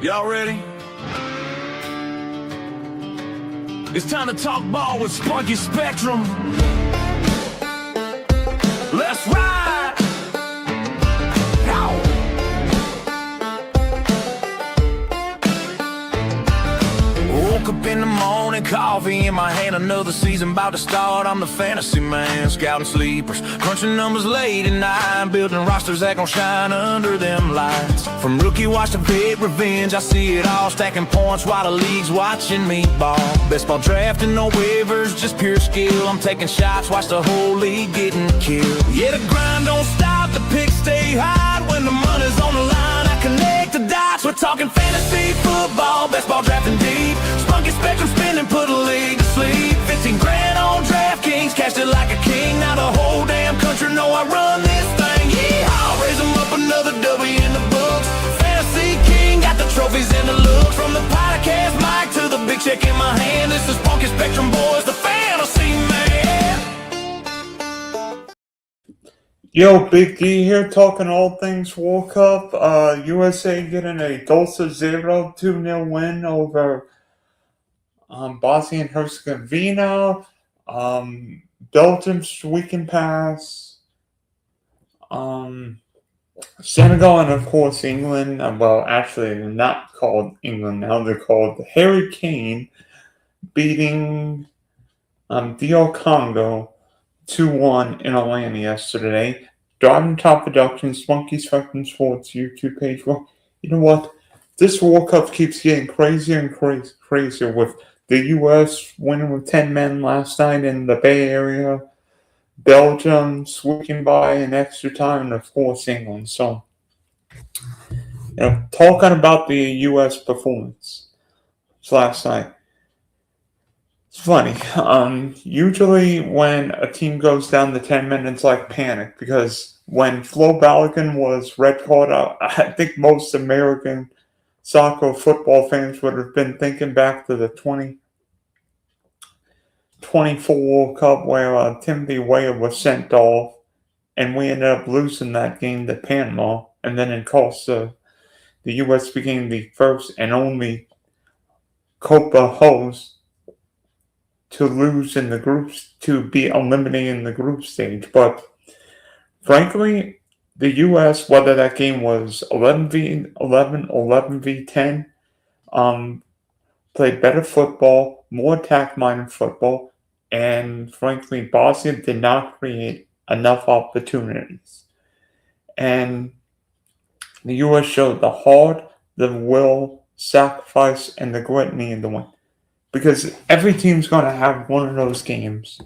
Y'all ready? It's time to talk ball with Spunky Spectrum. Let's ride! Ow. Woke up in the morning, coffee in my hand, another season about to start. I'm the fantasy man, scouting sleepers, crunching numbers late at night, building rosters that gon' shine under them lights. From rookie watch to big revenge, I see it all, stacking points while the league's watching me ball. Best ball drafting, no waivers, just pure skill. I'm taking shots, watch the whole league getting killed. Yeah, the grind don't stop, the picks stay high. When the money's on the line, I connect the dots. We're talking fantasy football, best ball drafting deep. Spunky Spectrum spinning, put a league to sleep. 15 grand on DraftKings, cashed it like a king. Now the whole damn country know I run this thing. Yeehaw, raise them up, another W in the books. Fantasy king, got the trophies and the looks. From the podcast mic to the big check in my hand, this is Spunky Spectrum boys, the fantasy man. Yo, Big D here, talking all things World Cup. USA getting a Dulce 0 2-0 win over Bosnia and Herzegovina. Belgium squeaking past. Senegal and, of course, England. Well, actually, they're not called England now. They're called the Harry Kane, beating DR Congo 2-1 in Atlanta yesterday. Driving top production, Spunky Spectrum Sports YouTube page. Well, you know what? This World Cup keeps getting crazier and crazier with the U.S. winning with 10 men last night in the Bay Area, Belgium squeaking by in extra time, and, of course, England. So, talking about the U.S. performance last night. It's funny. Usually when a team goes down to 10 men, it's like panic, because when Folarin Balogun was red carded out, I think most American soccer football fans would have been thinking back to the 2024 World Cup where Timothy Weah was sent off, and we ended up losing that game to Panama, and then in Costa, the U.S. became the first and only Copa host to lose in the groups, to be eliminated in the group stage. But frankly, the U.S., whether that game was 11v11, 11v10, played better football, more attack-minded football, and frankly, Bosnia did not create enough opportunities. And the U.S. showed the heart, the will, sacrifice, and the grit needed to win. Because every team's going to have one of those games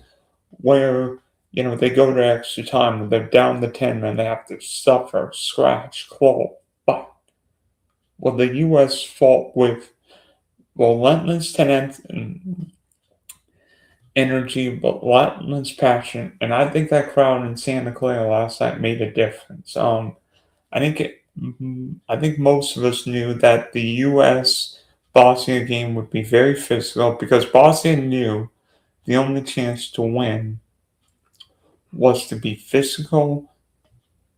where, they go to extra time, when they're down to 10 men, they have to suffer, scratch, claw, fight. Well, the U.S. fought with relentless energy, but relentless passion, and I think that crowd in Santa Clara last night made a difference. I think most of us knew that the U.S. Bosnia game would be very physical, because Bosnia knew the only chance to win was to be physical,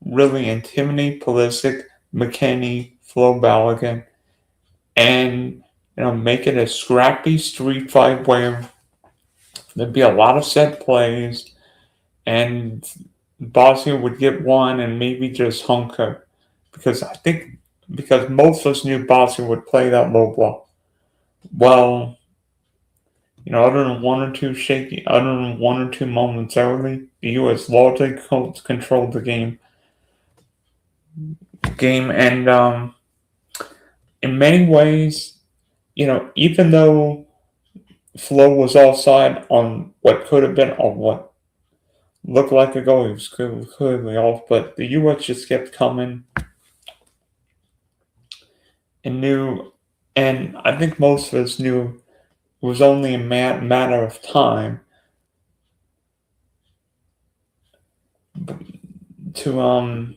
really intimidate Pulisic, McKennie, Folarin Balogun, and make it a scrappy street fight where there'd be a lot of set plays, and Bosnia would get one and maybe just hunker, because most of us knew Bosnia would play that low block. Well, other than one or two moments early, the U.S. largely controlled the game, and in many ways, even though Flo was offside on what could have been, or what looked like a goal, he was clearly off, but the U.S. just kept coming and knew, and I think most of us knew it was only a matter of time to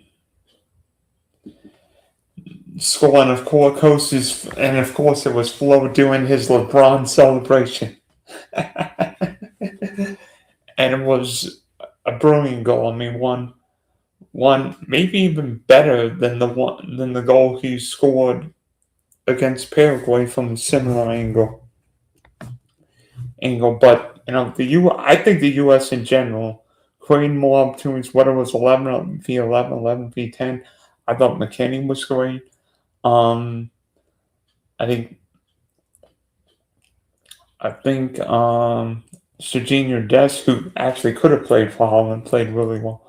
score, and of course it was Flo doing his LeBron celebration, and it was a brilliant goal. I mean, one maybe even better than the goal he scored against Paraguay from a similar angle. But I think the U.S. in general created more opportunities. Whether it was 11v11, 11v10, I thought McKinney was great. I think Serginho Dest, who actually could have played for Holland, played really well.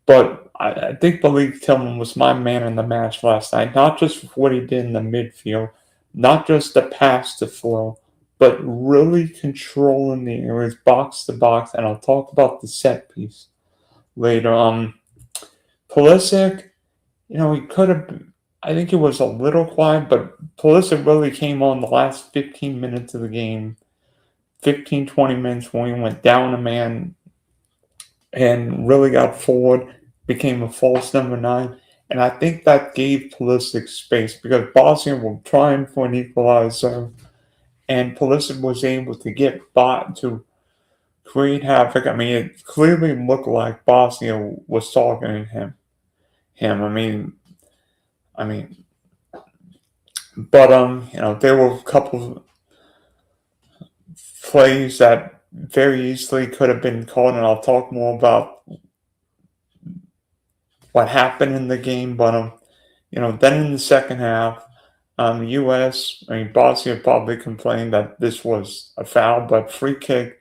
But I think Malik Tillman was my man in the match last night, not just for what he did in the midfield, not just the pass to flow, but really controlling the areas box to box. And I'll talk about the set piece later. Pulisic, he could have. I think he was a little quiet, but Pulisic really came on the last 15 minutes of the game, 15, 20 minutes when we went down a man and really got forward, became a false number 9. And I think that gave Pulisic space because Bosnia were trying for an equalizer, and Pulisic was able to get by to create havoc. I mean, it clearly looked like Bosnia was targeting him. But there were a couple of plays that very easily could have been called, and I'll talk more about what happened in the game. But then in the second half, Bosnia probably complained that this was a foul, but free kick,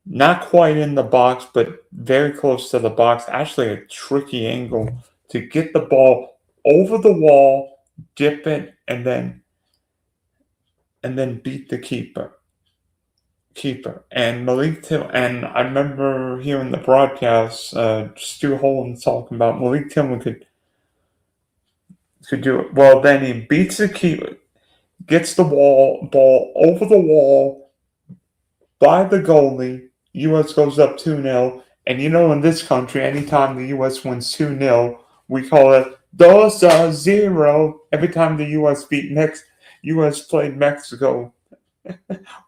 not quite in the box, but very close to the box. Actually, a tricky angle to get the ball over the wall, dip it, and then beat the keeper. And Malik Tillman, and I remember hearing the broadcast, Stu Holden talking about Malik Tillman could do it. Well, then he beats the keeper, gets the ball over the wall by the goalie. U.S. goes up 2-0. And in this country, anytime the U.S. wins 2-0, we call it 2-0. Every time the U.S. played Mexico,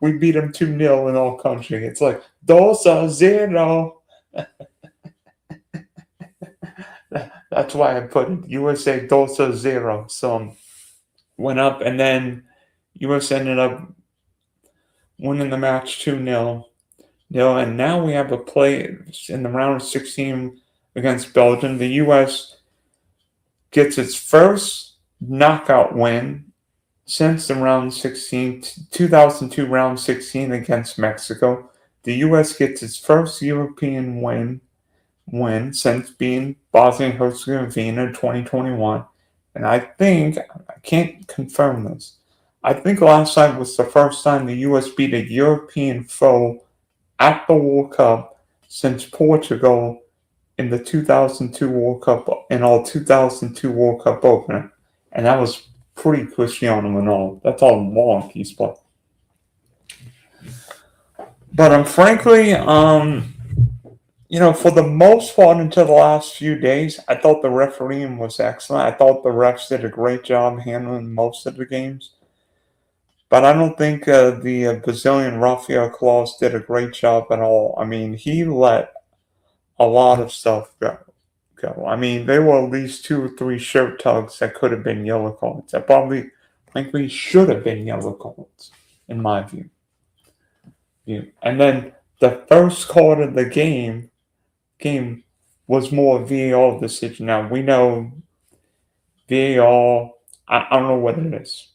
we beat them 2-0 in our country. It's like 2-0. That's why I put it USA 2-0. So went up, and then US ended up winning the match 2-0. And now we have a play in the round of 16 against Belgium. The US gets its first knockout win since the round 16, 2002 round 16 against Mexico. The U.S. gets its first European win since being Bosnia and Herzegovina in 2021. And I can't confirm this, I think last night was the first time the U.S. beat a European foe at the World Cup since Portugal in the 2002 World Cup, in our 2002 World Cup opener. And that was pre-Cristiano Ronaldo. That's how long he's played. But frankly, for the most part until the last few days, I thought the refereeing was excellent. I thought the refs did a great job handling most of the games. But I don't think the Brazilian Rafael Claus did a great job at all. I mean, he let a lot of stuff go. I mean, there were at least 2 or 3 shirt tugs that could have been yellow cards. That probably, frankly, should have been yellow cards, in my view. And then the first card of the game was more a VAR decision. Now, we know VAR, I don't know what it is.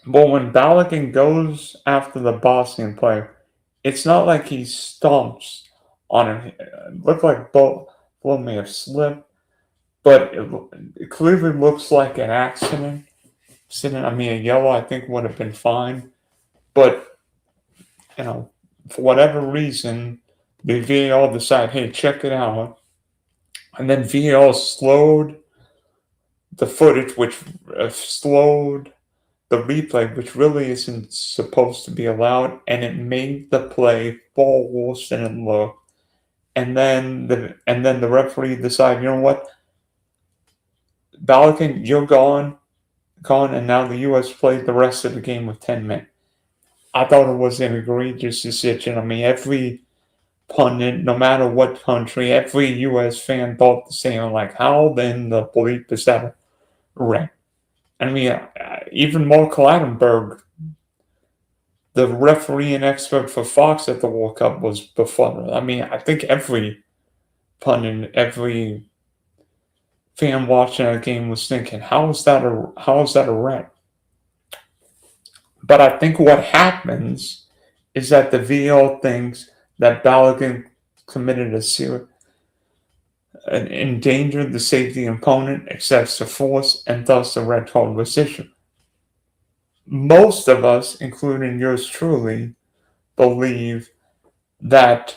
But when Balogun goes after the Bosnian player, it's not like he stomps on it. It looked like both may have slipped, but it clearly looks like an accident. I mean, a yellow I think would have been fine. But, for whatever reason, the VAR decided, hey, check it out. And then VAR slowed the footage, which slowed the replay, which really isn't supposed to be allowed, and it made the play far worse than it looked. And then the referee decided, you know what, Balogun, you're gone, and now the U.S. played the rest of the game with 10 men. I thought it was an egregious decision. I mean, every pundit, no matter what country, every U.S. fan thought the same. Like, how then the bleep is that a red? I mean, even Mark Lattenberg, the referee and expert for Fox at the World Cup, was befuddled. I mean, I think every pundit, every fan watching that game was thinking, how is that a red? But I think what happens is that the VAR thinks that Balogun committed a serious endangered the safety of the opponent, excessive force, and thus a red card was issued. Most of us, including yours truly, believe that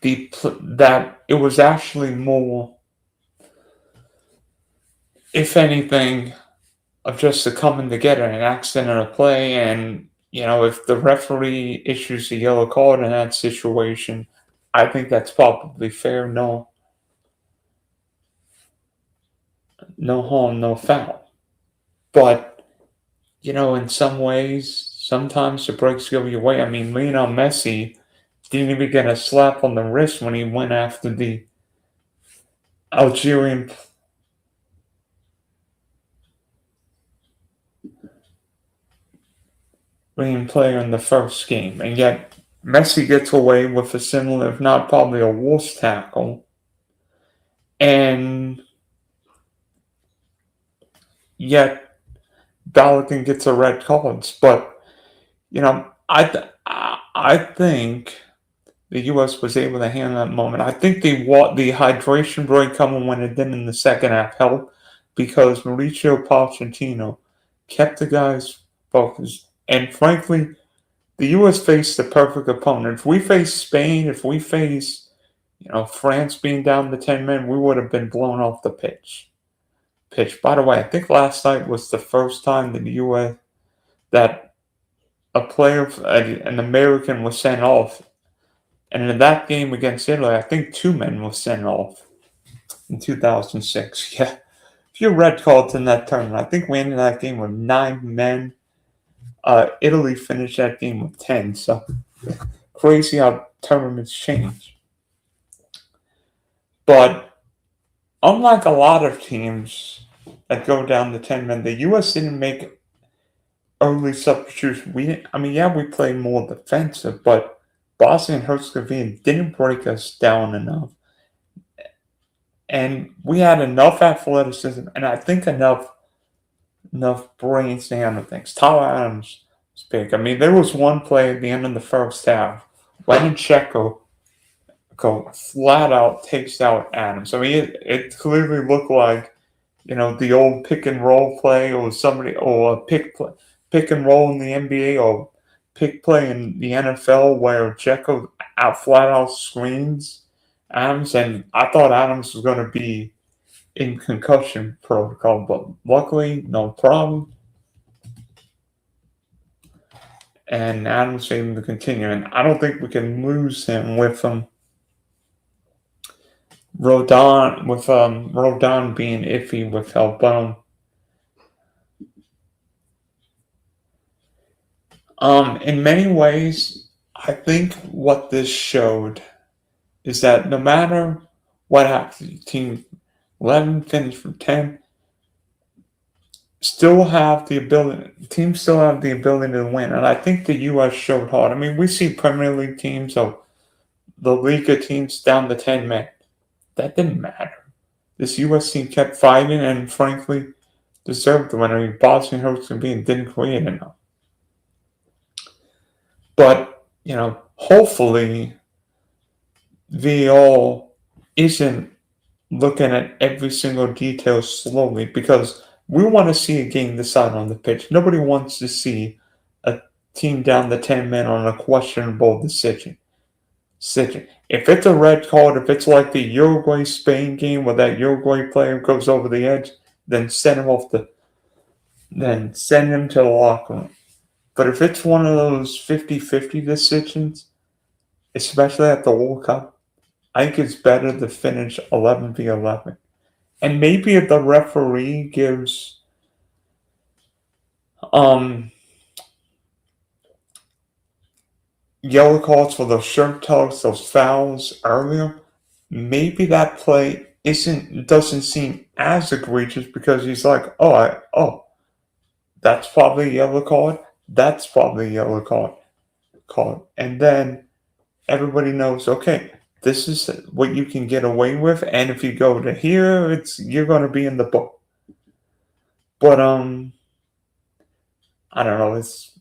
that it was actually more, if anything, of just the coming together, an accident of play, and if the referee issues a yellow card in that situation, I think that's probably fair. No, no harm, no foul. But in some ways, sometimes the breaks go your way. I mean, Lionel Messi didn't even get a slap on the wrist when he went after the Algerian player in the first game, and yet Messi gets away with a similar, if not probably a worse tackle, and yet Balogun gets a red card. But I think the U.S. was able to handle that moment. I think the hydration break coming when it did in the second half helped because Mauricio Pochettino kept the guys focused. And frankly, the U.S. faced the perfect opponent. If we faced Spain, if we faced France being down to 10 men, we would have been blown off the pitch. By the way, I think last night was the first time in the U.S. that a player, an American, was sent off. And in that game against Italy, I think 2 men were sent off in 2006. Yeah, a few red cards in that tournament. I think we ended that game with 9 men. Italy finished that game with 10. So crazy how tournaments change. But unlike a lot of teams that go down to 10 men, the U.S. didn't make early substitutions. We played more defensive, but Bosnia and Herzegovina didn't break us down enough. And we had enough athleticism and I think enough brains to handle things. Tyler Adams was big. I mean, there was one play at the end of the first half when Checo flat out takes out Adams. I mean, it clearly looked like, the old pick and roll play or a pick and roll in the NBA or pick play in the NFL where Checo flat out screens Adams, and I thought Adams was going to be in concussion protocol, but luckily, no problem. And Adams able to continue, and I don't think we can lose him with Rodon being iffy with Albon. In many ways, I think what this showed is that no matter what happens, Team 11 finished from 10, teams still have the ability to win. And I think the U.S. showed hard. I mean, we see Premier League teams or the Liga teams down to 10 men. That didn't matter. This U.S. team kept fighting and, frankly, deserved the win. I mean, Bosnia and Herzegovina didn't create enough. But, hopefully, VAR isn't looking at every single detail slowly because we want to see a game decided on the pitch. Nobody wants to see a team down to 10 men on a questionable decision. If it's a red card, if it's like the Uruguay-Spain game where that Uruguay player goes over the edge, then send him to the locker room. But if it's one of those 50-50 decisions, especially at the World Cup, I think it's better to finish 11v11. And maybe if the referee gives yellow cards for those shirt tugs, those fouls earlier, maybe that play doesn't seem as egregious because he's like, that's probably a yellow card. That's probably a yellow card. And then everybody knows, okay, this is what you can get away with, and if you go to here, you're gonna be in the book. But I don't know, it's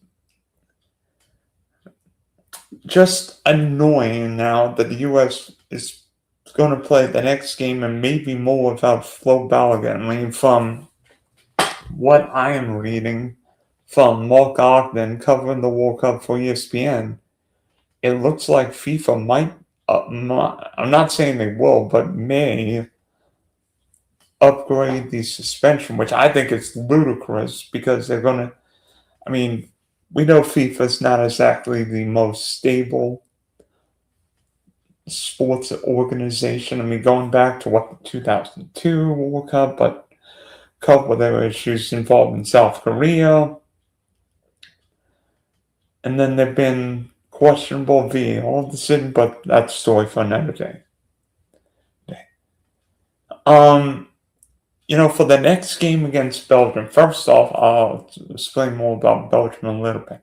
just annoying now that the US is gonna play the next game and maybe more without Flo Balogun. I mean, from what I am reading from Mark Ogden covering the World Cup for ESPN, it looks like FIFA might, I'm not saying they will, but may upgrade the suspension, which I think is ludicrous because they're going to, I mean, we know FIFA's not exactly the most stable sports organization. I mean, going back to what, the 2002 World Cup, but Cup where there were issues involving South Korea. And then there've been questionable VAR decision, but that's a story for another day. For the next game against Belgium, first off, I'll explain more about Belgium a little bit.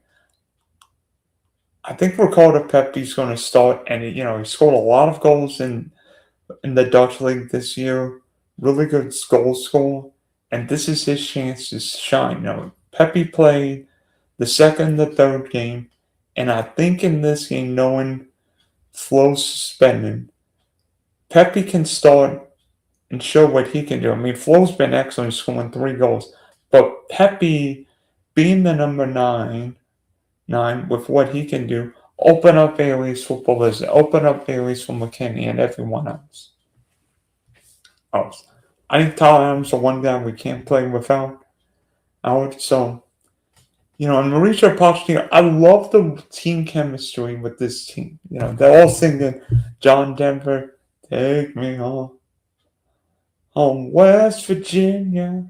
I think Ricardo Pepi's going to start, and he scored a lot of goals in the Dutch league this year. Really good goal score, and this is his chance to shine. Pepe played the second, the third game, and I think in this game, knowing Flo's suspended, Pepe can start and show what he can do. I mean, Flo's been excellent, scoring 3 goals, but Pepe, being the number 9 with what he can do, open up areas for Pulisic, open up areas for McKinney and everyone else. I think Tyler Adams is one guy we can't play without. So, and Mauricio Pochettino, I love the team chemistry with this team. They're all singing John Denver, take me home West Virginia,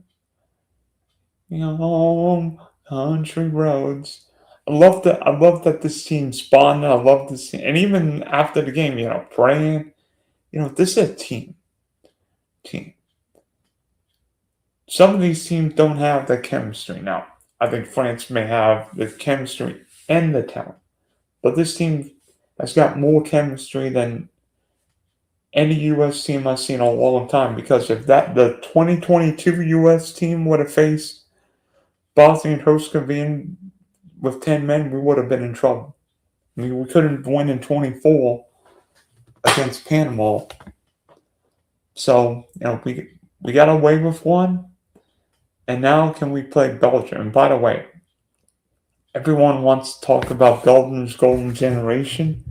home country roads. I love that this team's bonding. I love this team. And even after the game, praying. This is a team. Some of these teams don't have the chemistry. Now, I think France may have the chemistry and the talent. But this team has got more chemistry than any U.S. team I've seen in a long time. Because if the 2022 U.S. team would have faced Bosnia and Herzegovina with 10 men, we would have been in trouble. I mean, we couldn't win in 24 against Panama. So, we got away with one. And now can we play Belgium? And by the way, everyone wants to talk about Belgium's golden generation.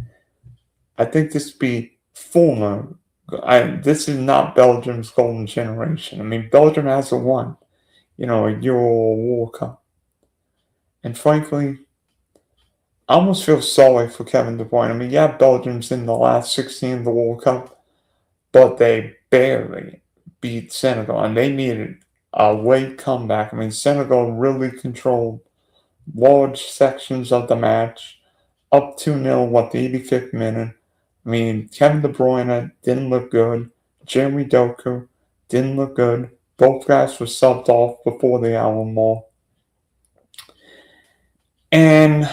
I think this be former. This is not Belgium's golden generation. I mean, Belgium hasn't won, a Euro World Cup. And frankly, I almost feel sorry for Kevin De Bruyne. I mean, yeah, Belgium's in the last 16 of the World Cup, but they barely beat Senegal, and they needed a late comeback. I mean, Senegal really controlled large sections of the match, up 2-0 at the 85th minute. I mean, Kevin De Bruyne didn't look good. Jeremy Doku didn't look good. Both guys were subbed off before the hour mark. And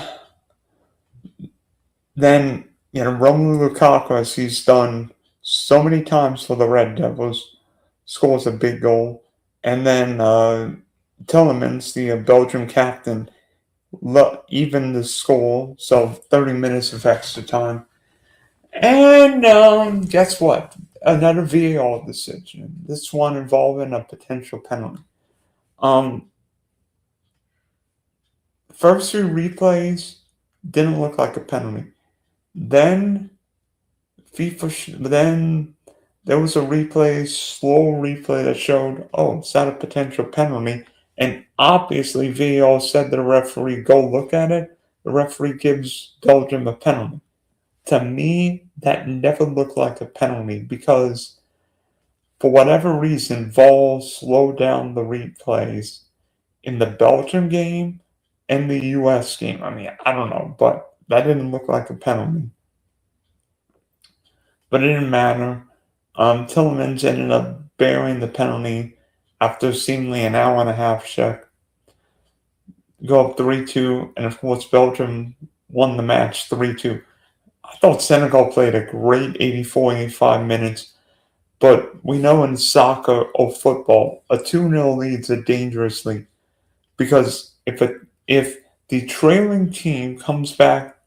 then, Romelu Lukaku, as he's done so many times for the Red Devils, scores a big goal. And then Tielemans, the Belgian captain, even the score. So 30 minutes of extra time. And guess what? Another VAR decision. This one involving a potential penalty. First 2 replays didn't look like a penalty. Then there was a slow replay that showed, is that a potential penalty? And obviously VAR said to the referee, go look at it. The referee gives Belgium a penalty. To me, that never looked like a penalty because for whatever reason, VAR slowed down the replays in the Belgium game and the US game. I mean, I don't know, but that didn't look like a penalty. But it didn't matter. Tielemans ended up bearing the penalty after seemingly an hour and a half check. Go up 3-2, and of course Belgium won the match 3-2. I thought Senegal played a great 84, 85 minutes, but we know in soccer or football, a 2-0 lead's a dangerous lead. Because if the trailing team comes back,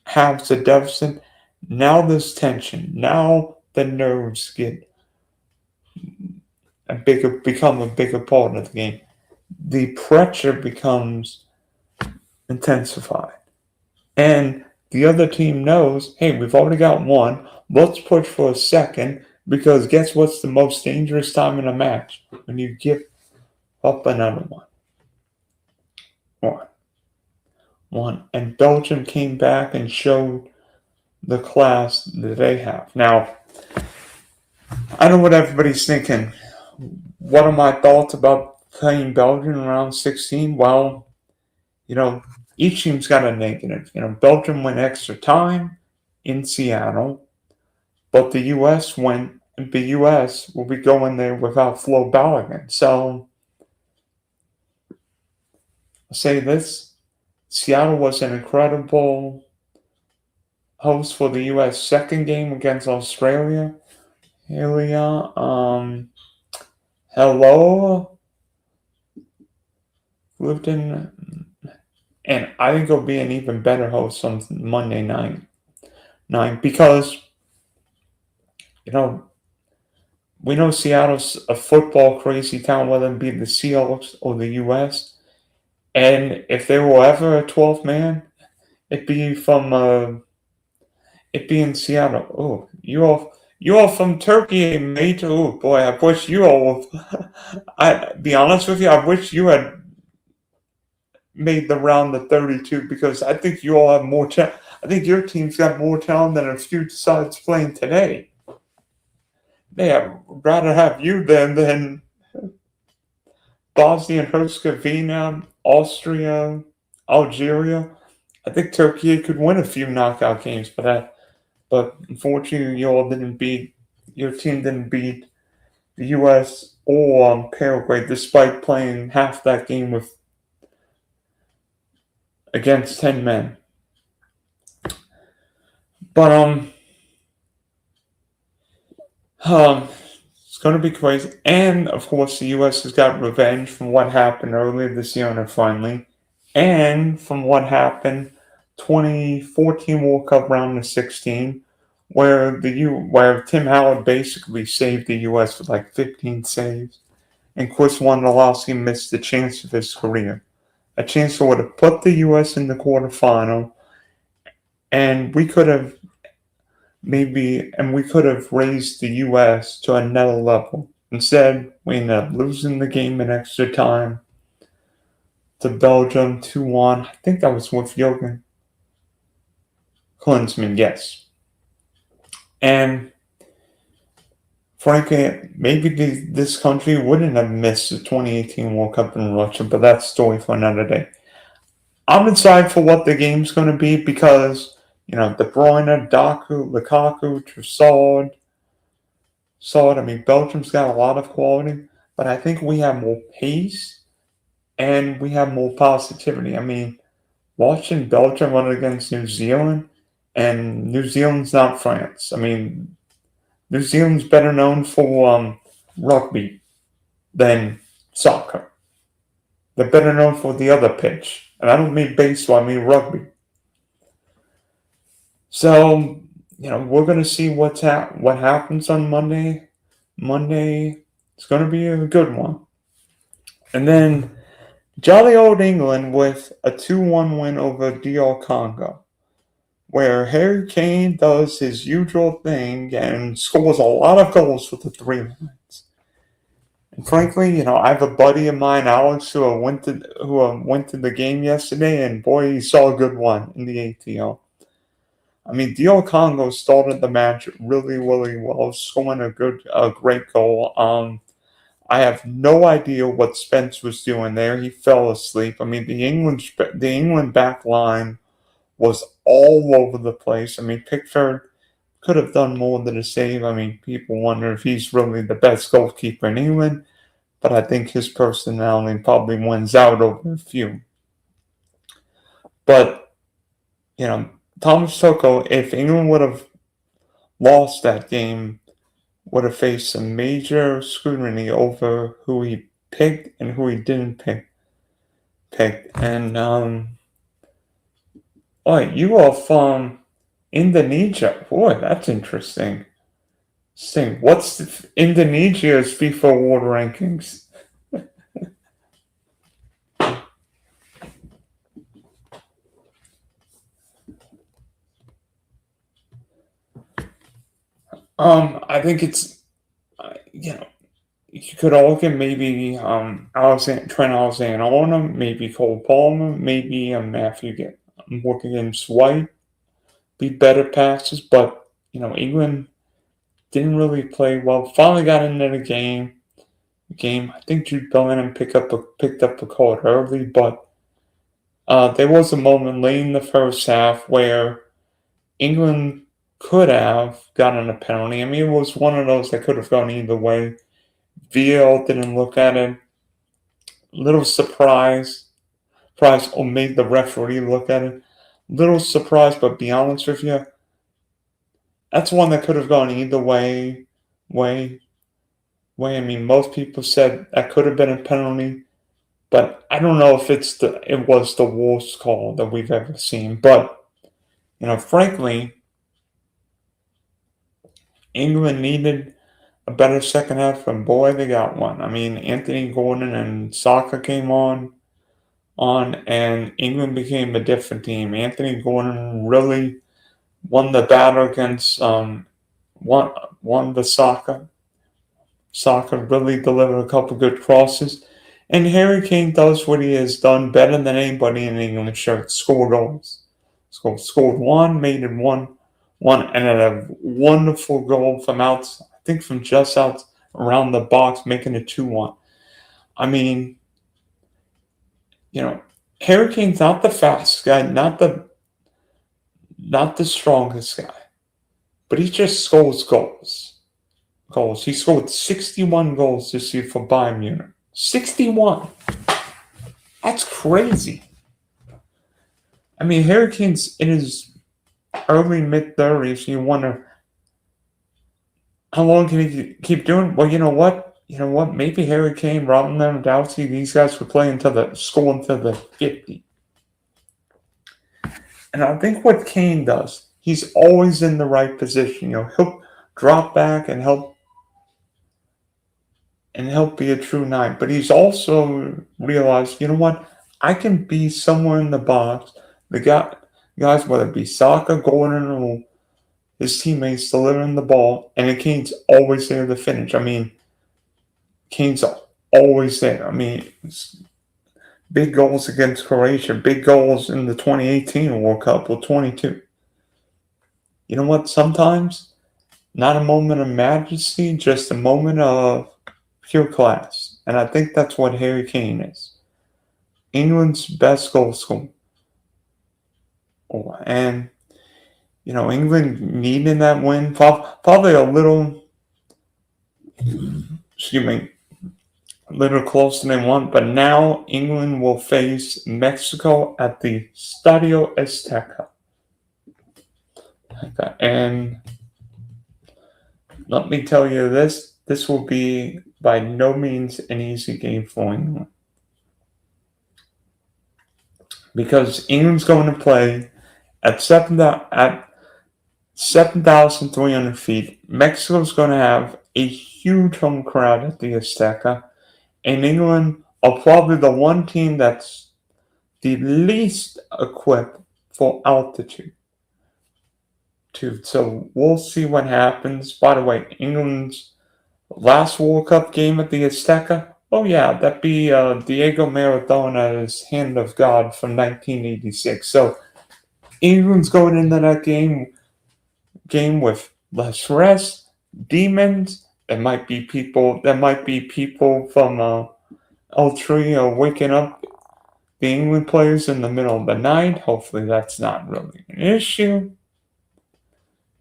has a deficit, now there's tension. Now the nerves become a bigger part of the game. The pressure becomes intensified. And the other team knows, hey, we've already got one. Let's push for a second, because guess what's the most dangerous time in a match? When you give up another one. And Belgium came back and showed the class that they have. Now, I know what everybody's thinking. What are my thoughts about playing Belgium in round 16? Well, each team's got a negative. Belgium went extra time in Seattle, but the U.S. will be going there without Folarin Balogun. So, I'll say this: Seattle was an incredible host for the U.S. second game against Australia. Hello, lived in, and I think it'll be an even better host on Monday night, because we know Seattle's a football crazy town, whether it be the Seahawks or the U.S. And if there were ever a 12th man, it'd be in Seattle. Oh, you all from Turkey, mate. Oh boy, I wish you all. I be honest with you, I wish you had made the round of 32, because I think you all have more talent. I think your team's got more talent than a few sides playing today. I'd rather have you than Bosnia and Herzegovina, Austria, Algeria. I think Turkey could win a few knockout games, but unfortunately, your team didn't beat the U.S. or Paraguay, despite playing half that game against 10 men. But it's going to be crazy. And of course, the U.S. has got revenge from what happened earlier this year in a friendly, and from what happened 2014 World Cup round of 16, where Tim Howard basically saved the U.S. with like 15 saves, and Chris Wondolowski missed the chance of his career, a chance that would have put the U.S. in the quarterfinal, and we could have raised the U.S. to another level. Instead, we ended up losing the game in extra time to Belgium 2-1. I think that was with Jürgen Klinsmann, yes. And frankly, maybe this country wouldn't have missed the 2018 World Cup in Russia, but that's a story for another day. I'm excited for what the game's going to be, because De Bruyne, Doku, Lukaku, Trossard. I mean, Belgium's got a lot of quality, but I think we have more pace and we have more positivity. I mean, watching Belgium run against New Zealand, and New Zealand's not France. I mean, New Zealand's better known for rugby than soccer. They're better known for the other pitch. And I don't mean baseball, I mean rugby. So, we're going to see what happens on Monday. Monday, it's going to be a good one. And then, jolly old England with a 2-1 win over DR Congo, where Harry Kane does his usual thing and scores a lot of goals with the 3 lines. And frankly, I have a buddy of mine, Alex, who went to the game yesterday, and boy, he saw a good one in the ATL. I mean, DR Congo started the match really, really well, scoring a great goal. I have no idea what Spence was doing there. He fell asleep. I mean, the England back line was all over the place. I mean, Pickford could have done more to save. I mean, people wonder if he's really the best goalkeeper in England, but I think his personality probably wins out over a few. But, Thomas Tuchel, if England would have lost that game, would have faced some major scrutiny over who he picked and who he didn't pick. And, you are from Indonesia. Boy, that's interesting. What's Indonesia's FIFA World Rankings? I think it's, you could all get maybe Trent Alexander-Arnold, maybe Cole Palmer, maybe Matthew Morgan's White, be better passes, but England didn't really play well. Finally got into the game. I think Jude Bellingham picked up a card early, but there was a moment late in the first half where England could have gotten a penalty. I mean, it was one of those that could have gone either way. VL didn't look at it. Little surprise, or made the referee look at it. Little surprise, but be honest with you, that's one that could have gone either way. I mean, most people said that could have been a penalty, but I don't know if it was the worst call that we've ever seen. But frankly, England needed a better second half, and boy, they got one. I mean, Anthony Gordon and Saka came on, and England became a different team. Anthony Gordon really won the battle against won the Saka. Saka really delivered a couple good crosses. And Harry Kane does what he has done better than anybody in England shirt. Score goals. Scored one, made it one, and then a wonderful goal from just out around the box, making it 2-1. I mean, Harry Kane's not the fastest guy, not the strongest guy, but he just scores goals. He scored 61 goals this year for Bayern Munich. 61. That's crazy. I mean, Harry Kane's in his early mid-30s. You wonder how long can he keep doing? Well, you know what? Maybe Harry Kane, Robin Lewandowski, these guys could play score until the 50. And I think what Kane does, he's always in the right position. He'll drop back and help be a true nine. But he's also realized, I can be somewhere in the box. The guys, whether it be Saka, Gordon, or his teammates delivering the ball, and Kane's always there to finish. I mean, Kane's always there. I mean, big goals against Croatia, big goals in the 2018 World Cup, or 22. You know what? Sometimes, not a moment of majesty, just a moment of pure class. And I think that's what Harry Kane is. England's best goal scorer. And, England needing that win, probably a little closer than one, but now England will face Mexico at the Estadio Azteca. And let me tell you this will be by no means an easy game for England. Because England's going to play at 7,300 feet. Mexico's going to have a huge home crowd at the Azteca. And England are probably the one team that's the least equipped for altitude. So we'll see what happens. By the way, England's last World Cup game at the Azteca, that'd be Diego Maradona's Hand of God from 1986. So England's going into that game with less rest, demons. There might be people from Altria waking up the England players in the middle of the night. Hopefully that's not really an issue.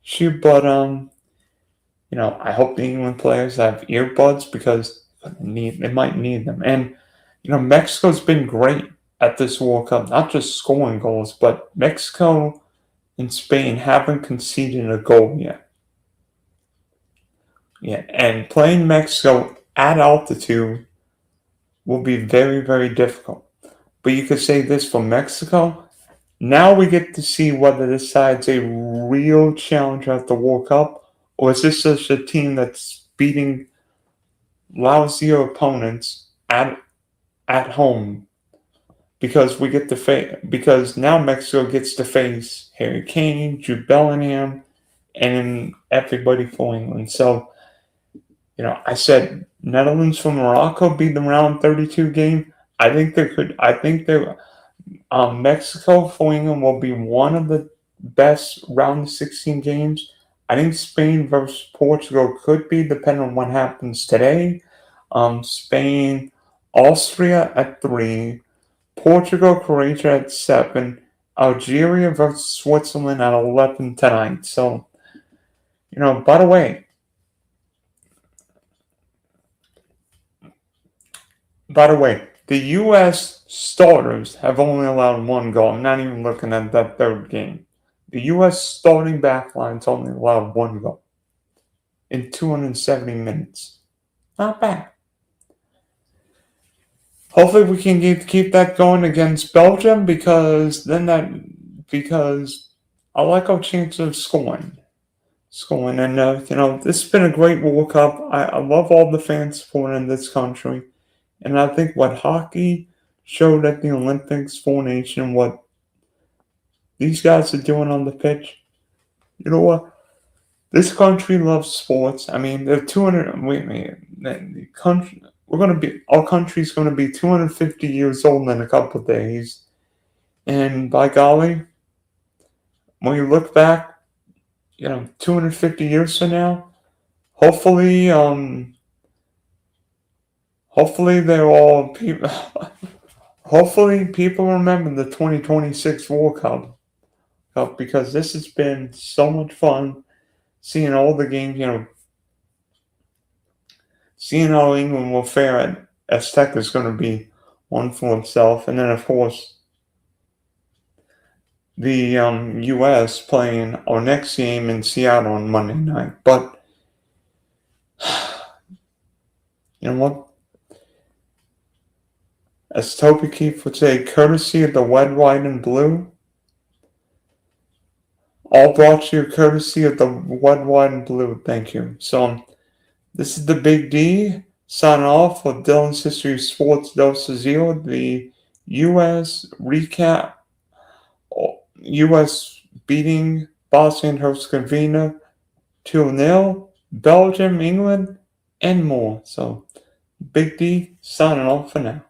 shoot, but I hope the England players have earbuds because they might need them. And Mexico's been great at this World Cup, not just scoring goals, but Mexico and Spain haven't conceded a goal yet. Yeah, and playing Mexico at altitude will be very, very difficult. But you could say this for Mexico. Now we get to see whether this side's a real challenger at the World Cup, or is this just a team that's beating lousier opponents at home? Because because now Mexico gets to face Harry Kane, Jude Bellingham, and everybody for England. So, I said Netherlands from Morocco beat the round 32 game. I think Mexico for England will be one of the best round 16 games. I think Spain versus Portugal could be, depending on what happens today. Spain, Austria at 3, Portugal, Croatia at 7, Algeria versus Switzerland at 11 tonight. So, by the way, the U.S. starters have only allowed one goal. I'm not even looking at that third game. The U.S. starting backline's only allowed one goal in 270 minutes. Not bad. Hopefully we can keep that going against Belgium because I like our chances of scoring. And this has been a great World Cup. I love all the fan support in this country. And I think what hockey showed at the Olympics for nation, what these guys are doing on the pitch, you know what? This country loves sports. I mean, they're 200. Wait a minute. The country, our country's going to be 250 years old in a couple of days. And by golly, when you look back, 250 years from now, hopefully they're all people. Hopefully, people remember the 2026 World Cup because this has been so much fun seeing all the games. Seeing how England will fare at Azteca is going to be one for itself, and then of course the U.S. playing our next game in Seattle on Monday night. But you know what? As Toby Keith would say, courtesy of the red, white, and blue. All brought to you courtesy of the red, white, and blue. Thank you. So this is the Big D signing off for Dylan's History Sports Dose of Zero. The U.S. recap. U.S. beating Bosnia and Herzegovina 2-0. Belgium, England, and more. So Big D signing off for now.